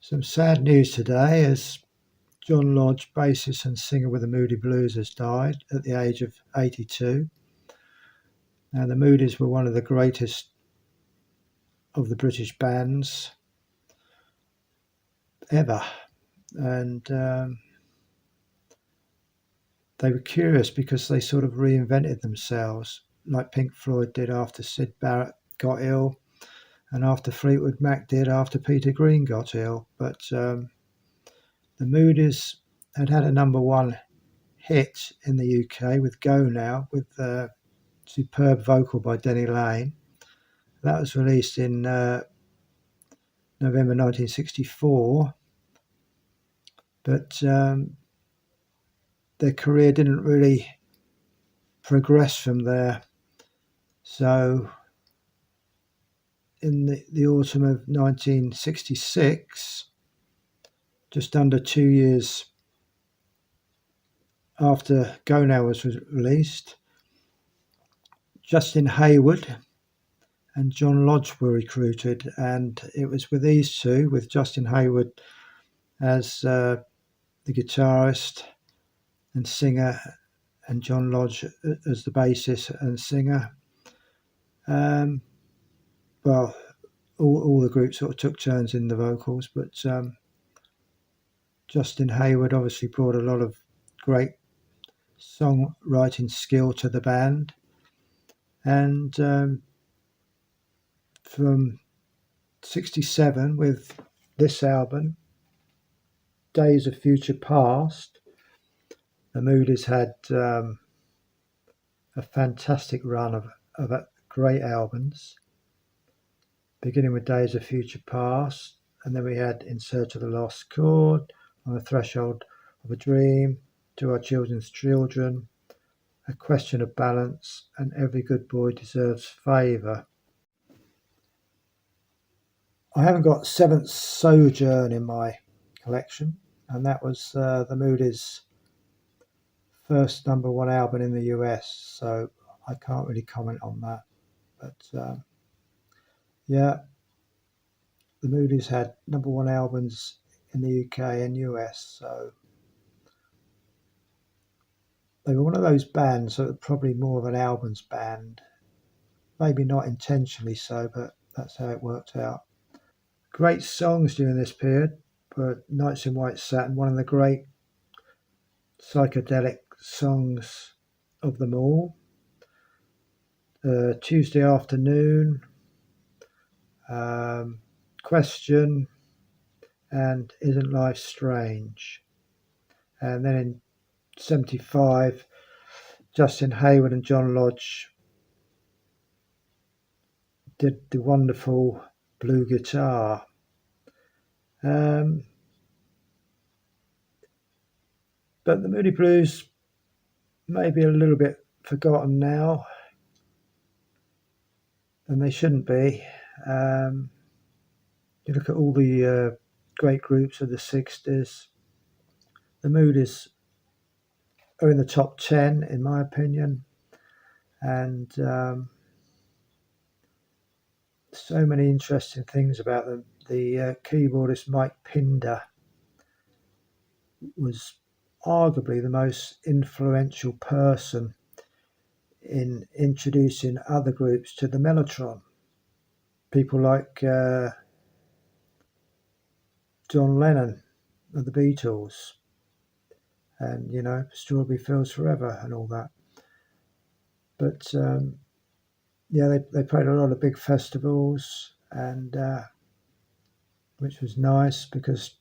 Some sad news today as John Lodge, bassist and singer with the Moody Blues, has died at the age of 82. Now, the Moodies were one of the greatest of the British bands ever, and they were curious because they sort of reinvented themselves, like Pink Floyd did after Syd Barrett got ill, and after Fleetwood Mac did after Peter Green got ill. But the Moodies had a number one hit in the UK with Go Now, with superb vocal by Denny Laine. That was released in November 1964, but their career didn't really progress from there. So in the autumn of 1966, just under 2 years after Go Now was released, Justin Hayward and John Lodge were recruited, and it was with these two, with Justin Hayward as the guitarist and singer, and John Lodge as the bassist and singer. Well, all the groups sort of took turns in the vocals, but Justin Hayward obviously brought a lot of great songwriting skill to the band, and from 67 with this album, Days of Future Past, the Moodies had a fantastic run of great albums, beginning with Days of Future Past, and then we had In Search of the Lost Chord, On the Threshold of a Dream, To Our Children's Children, A Question of Balance, and Every Good Boy Deserves Favour. I haven't got Seventh Sojourn in my collection, and that was the Moodies' first number one album in the US, so I can't really comment on that. But yeah, the Moodies had number one albums in the UK and US, so they were one of those bands that were probably more of an albums band. Maybe not intentionally so, but that's how it worked out. Great songs during this period, but Nights in White Satin, one of the great psychedelic songs of them all. Tuesday Afternoon, Question, and Isn't Life Strange? And then in 75, Justin Hayward and John Lodge did the wonderful Blue Guitar. But the Moody Blues may be a little bit forgotten now, and they shouldn't be. You look at all the great groups of the 60s, the Moodies are in the top 10 in my opinion, and so many interesting things about them. The keyboardist Mike Pinder was arguably the most influential person in introducing other groups to the mellotron. People like John Lennon of the Beatles, and Strawberry Fields Forever and all that. But yeah, they played a lot of big festivals, and which was nice because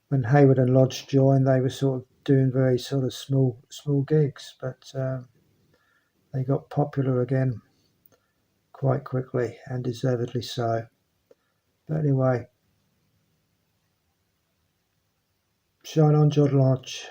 when Hayward and Lodge joined, they were sort of doing very sort of small gigs, but they got popular again quite quickly, and deservedly so. But anyway, shine on, John Lodge.